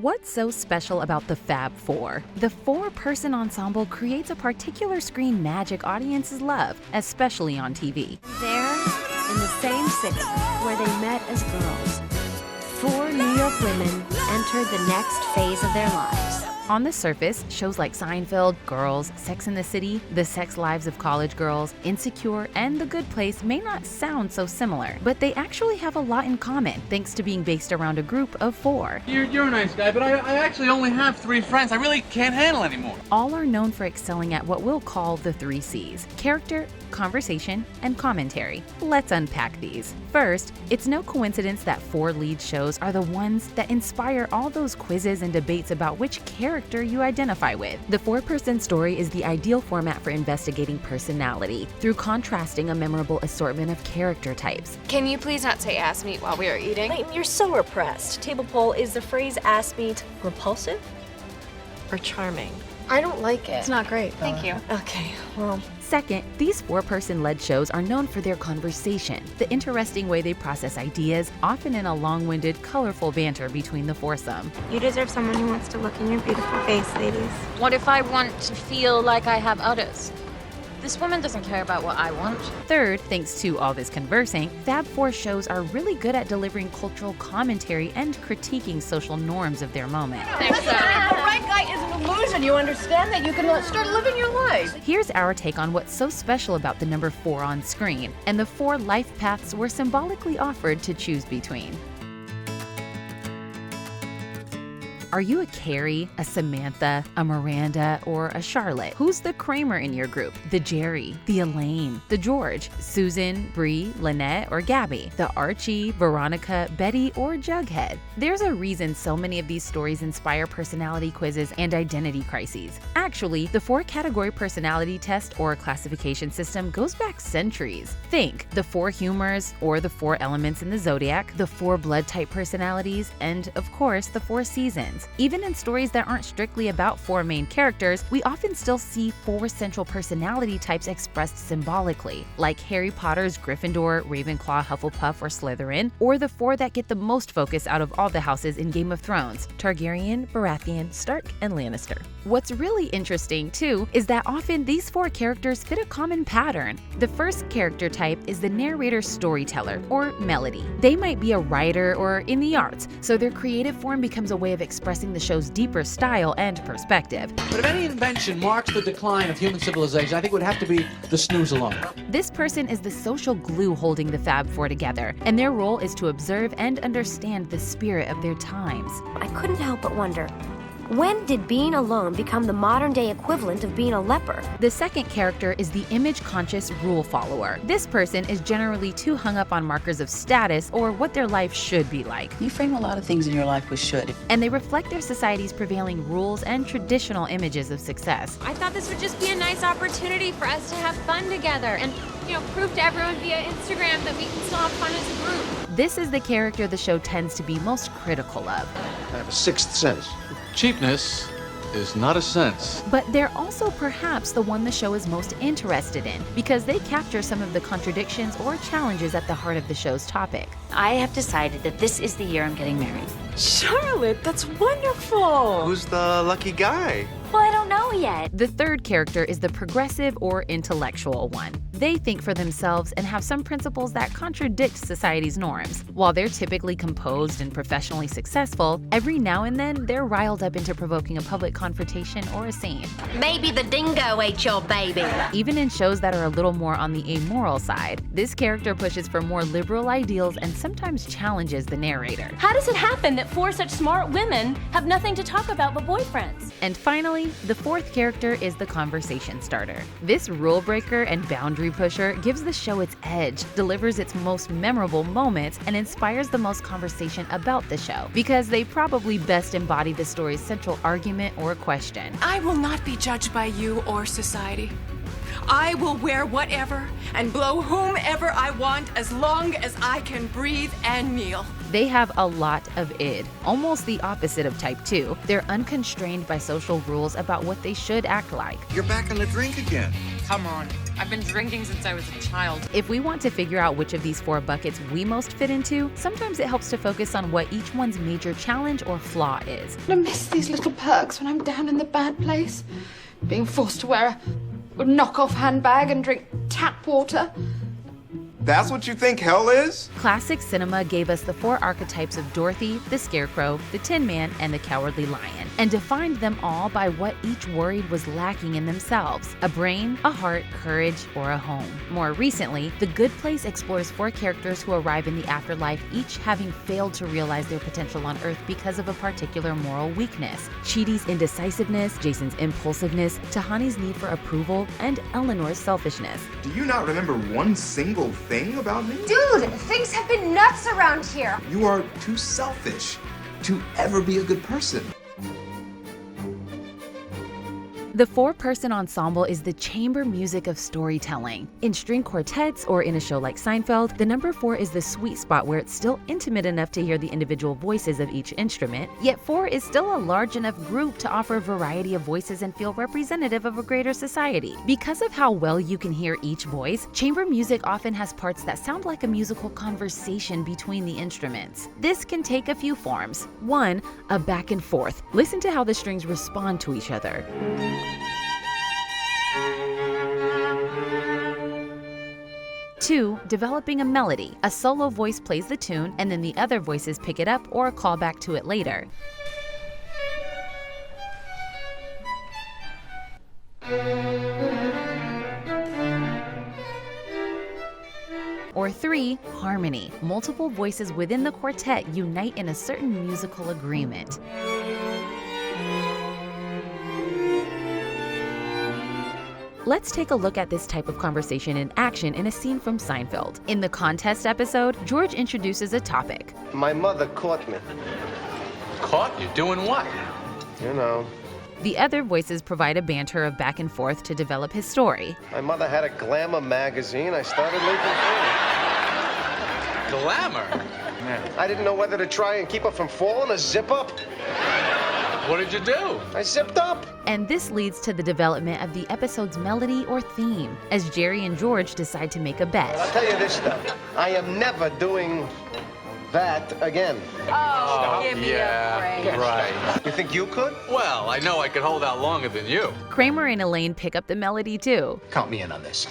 What's so special about the Fab Four? The four-person ensemble creates a particular screen magic audiences love, especially on TV. There, in the same city where they met as girls, four New York women entered the next phase of their lives. On the surface, shows like Seinfeld, Girls, Sex and the City, The Sex Lives of College Girls, Insecure, and The Good Place may not sound so similar, but they actually have a lot in common thanks to being based around a group of four. You're a nice guy, but I actually only have 3 friends. I really can't handle anymore. All are known for excelling at what we'll call the 3 C's: character, conversation, and commentary. Let's unpack these. First, it's no coincidence that 4 lead shows are the ones that inspire all those quizzes and debates about which character you identify with. The 4-person story is the ideal format for investigating personality through contrasting a memorable assortment of character types. Can you please not say ass meat while we are eating? Clayton, you're so repressed. Table poll, is the phrase ass meat repulsive or charming? I don't like it. It's not great. Thank you. Okay, well, Second, these 4-person led shows are known for their conversation, the interesting way they process ideas, often in a long-winded, colorful banter between the foursome. You deserve someone who wants to look in your beautiful face, ladies. What if I want to feel like I have others? This woman doesn't care about what I want. Third, thanks to all this conversing, Fab Four shows are really good at delivering cultural commentary and critiquing social norms of their moment. The right guy is an illusion. You understand that? You can start living your life. Here's our take on what's so special about the number 4 on screen, and the 4 life paths we're symbolically offered to choose between. Are you a Carrie, a Samantha, a Miranda, or a Charlotte? Who's the Kramer in your group? The Jerry, the Elaine, the George, Susan, Bree, Lynette, or Gabby? The Archie, Veronica, Betty, or Jughead? There's a reason so many of these stories inspire personality quizzes and identity crises. Actually, the 4-category personality test or classification system goes back centuries. Think the 4 humors or the 4 elements in the zodiac, the 4 blood type personalities, and of course the 4 seasons. Even in stories that aren't strictly about 4 main characters, we often still see 4 central personality types expressed symbolically, like Harry Potter's Gryffindor, Ravenclaw, Hufflepuff, or Slytherin, or the 4 that get the most focus out of all the houses in Game of Thrones: Targaryen, Baratheon, Stark, and Lannister. What's really interesting, too, is that often these 4 characters fit a common pattern. The first character type is the narrator storyteller, or melody. They might be a writer or in the arts, so their creative form becomes a way of expressing the show's deeper style and perspective. But if any invention marks the decline of human civilization, I think it would have to be the snooze alarm. This person is the social glue holding the Fab Four together, and their role is to observe and understand the spirit of their times. I couldn't help but wonder, when did being alone become the modern-day equivalent of being a leper? The second character is the image-conscious rule follower. This person is generally too hung up on markers of status or what their life should be like. You frame a lot of things in your life with should. And they reflect their society's prevailing rules and traditional images of success. I thought this would just be a nice opportunity for us to have fun together and, prove to everyone via Instagram that we can still have fun as a group. This is the character the show tends to be most critical of. I have a 6th sense. Cheapness is not a sense. But they're also perhaps the one the show is most interested in, because they capture some of the contradictions or challenges at the heart of the show's topic. I have decided that this is the year I'm getting married. Charlotte, that's wonderful. Who's the lucky guy? Well, I don't know yet. The third character is the progressive or intellectual one. They think for themselves and have some principles that contradict society's norms. While they're typically composed and professionally successful, every now and then they're riled up into provoking a public confrontation or a scene. Maybe the dingo ate your baby. Even in shows that are a little more on the amoral side, this character pushes for more liberal ideals and sometimes challenges the narrator. How does it happen that 4 such smart women have nothing to talk about but boyfriends? And finally, the 4th character is the conversation starter. This rule breaker and boundary pusher gives the show its edge, delivers its most memorable moments, and inspires the most conversation about the show, because they probably best embody the story's central argument or question. I will not be judged by you or society. I will wear whatever and blow whomever I want as long as I can breathe and kneel. They have a lot of id, almost the opposite of type 2. They're unconstrained by social rules about what they should act like. You're back on the drink again. Come on. I've been drinking since I was a child. If we want to figure out which of these 4 buckets we most fit into, sometimes it helps to focus on what each one's major challenge or flaw is. I miss these little perks when I'm down in the bad place. Being forced to wear a knockoff handbag and drink tap water. That's what you think hell is? Classic cinema gave us the 4 archetypes of Dorothy, the Scarecrow, the Tin Man, and the Cowardly Lion, and defined them all by what each worried was lacking in themselves: a brain, a heart, courage, or a home. More recently, The Good Place explores 4 characters who arrive in the afterlife, each having failed to realize their potential on Earth because of a particular moral weakness. Chidi's indecisiveness, Jason's impulsiveness, Tahani's need for approval, and Eleanor's selfishness. Do you not remember one single thing about me? Dude, things have been nuts around here. You are too selfish to ever be a good person. The 4-person ensemble is the chamber music of storytelling. In string quartets or in a show like Seinfeld, the number 4 is the sweet spot where it's still intimate enough to hear the individual voices of each instrument, yet 4 is still a large enough group to offer a variety of voices and feel representative of a greater society. Because of how well you can hear each voice, chamber music often has parts that sound like a musical conversation between the instruments. This can take a few forms. 1, a back and forth. Listen to how the strings respond to each other. 2, developing a melody. A solo voice plays the tune, and then the other voices pick it up or call back to it later. Or 3, harmony. Multiple voices within the quartet unite in a certain musical agreement. Let's take a look at this type of conversation in action in a scene from Seinfeld. In the contest episode, George introduces a topic. My mother caught me. Caught you? Doing what? You know. The other voices provide a banter of back and forth to develop his story. My mother had a glamour magazine. I started making Glamour? fun. I didn't know whether to try and keep her from falling or zip up. What did you do? I zipped up. And this leads to the development of the episode's melody or theme, as Jerry and George decide to make a bet. I'll tell you this, though. I am never doing that again. Oh, give me a break. Right. You think you could? Well, I know I could hold out longer than you. Kramer and Elaine pick up the melody too. Count me in on this.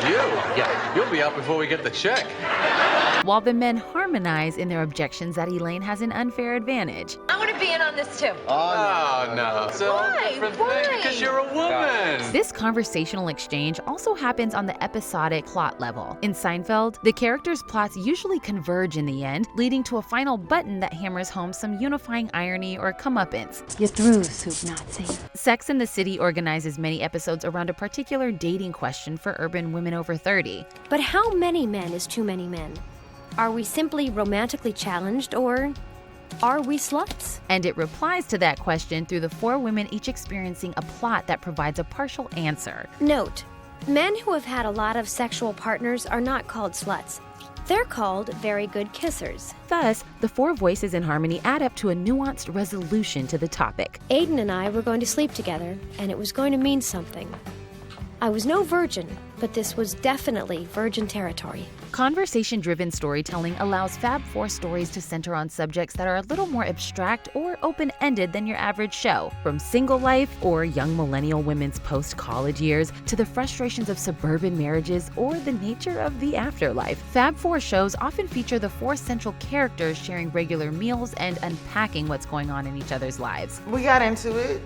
You? Yeah, you'll be out before we get the check. While the men harmonize in their objections that Elaine has an unfair advantage. I want to be in on this too. Oh, no. It's a different thing because you're a woman. This conversational exchange also happens on the episodic plot level. In Seinfeld, the characters' plots usually converge in the end, leading to a final button that hammers home some unifying irony or comeuppance. You're through, Soup Nazi. Sex and the City organizes many episodes around a particular dating question for urban women over 30. But how many men is too many men? Are we simply romantically challenged, or are we sluts? And it replies to that question through the 4 women each experiencing a plot that provides a partial answer. Note, men who have had a lot of sexual partners are not called sluts. They're called very good kissers. Thus, the 4 voices in harmony add up to a nuanced resolution to the topic. Aiden and I were going to sleep together, and it was going to mean something. I was no virgin, but this was definitely virgin territory. Conversation-driven storytelling allows Fab 4 stories to center on subjects that are a little more abstract or open-ended than your average show. From single life or young millennial women's post-college years to the frustrations of suburban marriages or the nature of the afterlife, Fab 4 shows often feature the 4 central characters sharing regular meals and unpacking what's going on in each other's lives. We got into it,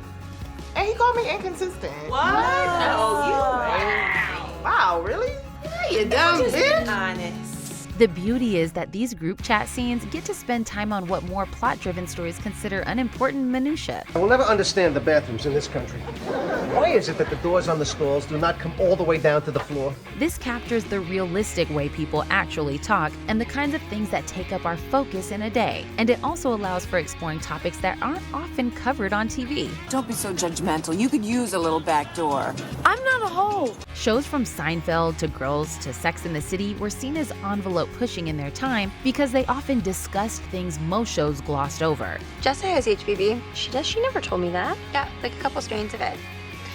and he called me inconsistent. What? No, you. Wow, really? Yeah, you dumb bitch. Honest. The beauty is that these group chat scenes get to spend time on what more plot-driven stories consider unimportant minutiae. I will never understand the bathrooms in this country. Why is it that the doors on the stalls do not come all the way down to the floor? This captures the realistic way people actually talk and the kinds of things that take up our focus in a day. And it also allows for exploring topics that aren't often covered on TV. Don't be so judgmental. You could use a little back door. I'm not a hoe. Shows from Seinfeld to Girls to Sex and the City were seen as envelope pushing in their time because they often discussed things most shows glossed over. Jessica has HPV. She never told me that. Yeah, like a couple strains of it.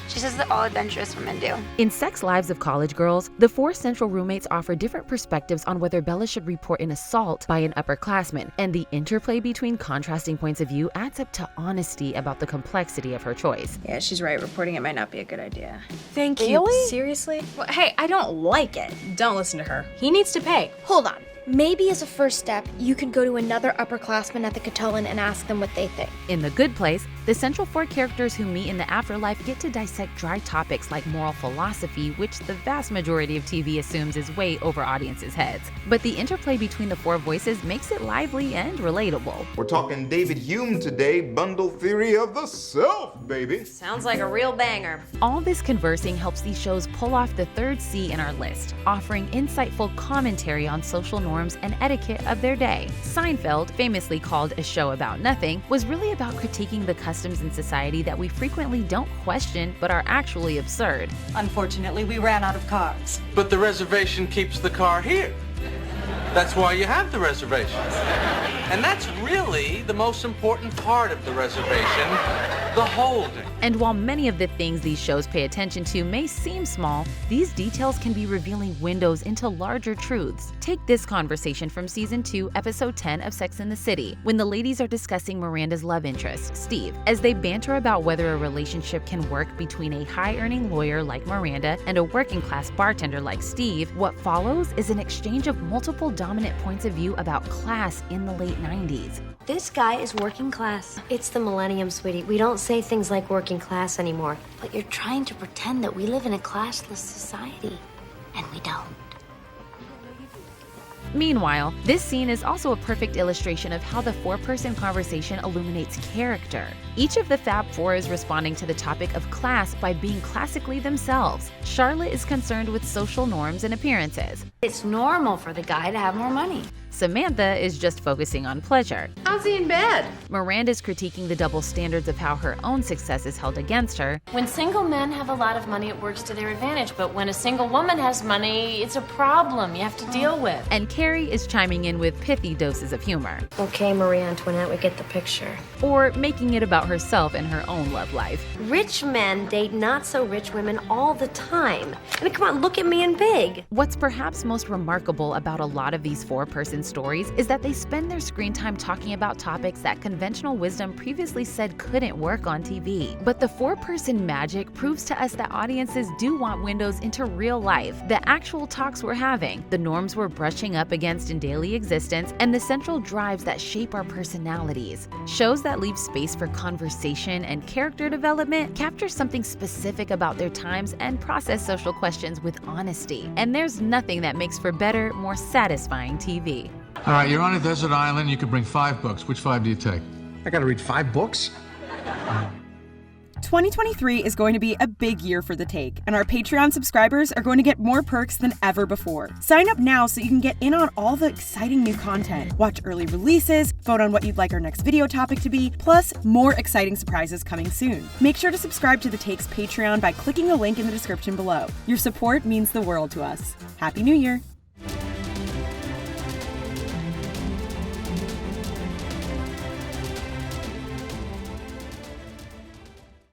She says that all adventurous women do. In Sex Lives of College Girls, the 4 central roommates offer different perspectives on whether Bella should report an assault by an upperclassman, and the interplay between contrasting points of view adds up to honesty about the complexity of her choice. Yeah, she's right. Reporting it might not be a good idea. Thank you. Seriously? Well, hey, I don't like it. Don't listen to her. He needs to pay. Hold on. Maybe as a first step, you could go to another upperclassman at the Catullin and ask them what they think. In The Good Place, the central 4 characters who meet in the afterlife get to dissect dry topics like moral philosophy, which the vast majority of TV assumes is way over audiences' heads. But the interplay between the 4 voices makes it lively and relatable. We're talking David Hume today, bundle theory of the self, baby. Sounds like a real banger. All this conversing helps these shows pull off the 3rd C in our list, offering insightful commentary on social norms and etiquette of their day. Seinfeld, famously called a show about nothing, was really about critiquing the customs in society that we frequently don't question but are actually absurd. Unfortunately, we ran out of cars. But the reservation keeps the car here. That's why you have the reservation. And that's really the most important part of the reservation, the holding. And while many of the things these shows pay attention to may seem small, these details can be revealing windows into larger truths. Take this conversation from Season 2, Episode 10 of Sex and the City, when the ladies are discussing Miranda's love interest, Steve. As they banter about whether a relationship can work between a high-earning lawyer like Miranda and a working-class bartender like Steve, what follows is an exchange of multiple dominant points of view about class in the late 90s. This guy is working class. It's the millennium, sweetie. We don't say things like working class anymore. But you're trying to pretend that we live in a classless society. And we don't. Meanwhile, this scene is also a perfect illustration of how the 4-person conversation illuminates character. Each of the Fab Four is responding to the topic of class by being classically themselves. Charlotte is concerned with social norms and appearances. It's normal for the guy to have more money. Samantha is just focusing on pleasure. How's he in bed? Miranda's critiquing the double standards of how her own success is held against her. When single men have a lot of money, it works to their advantage. But when a single woman has money, it's a problem you have to deal with. And Carrie is chiming in with pithy doses of humor. Okay, Marie Antoinette, we get the picture. Or making it about herself and her own love life. Rich men date not-so-rich women all the time. I mean, come on, look at me in Big. What's perhaps most remarkable about a lot of these 4-person stories is that they spend their screen time talking about topics that conventional wisdom previously said couldn't work on TV. But the 4-person magic proves to us that audiences do want windows into real life, the actual talks we're having, the norms we're brushing up against in daily existence, and the central drives that shape our personalities. Shows that leave space for conversation and character development capture something specific about their times and process social questions with honesty. And there's nothing that makes for better, more satisfying TV. All right, you're on a desert island. You could bring 5 books. Which 5 do you take? I gotta read 5 books? 2023 is going to be a big year for The Take, and our Patreon subscribers are going to get more perks than ever before. Sign up now so you can get in on all the exciting new content, watch early releases, vote on what you'd like our next video topic to be, plus more exciting surprises coming soon. Make sure to subscribe to The Take's Patreon by clicking the link in the description below. Your support means the world to us. Happy New Year!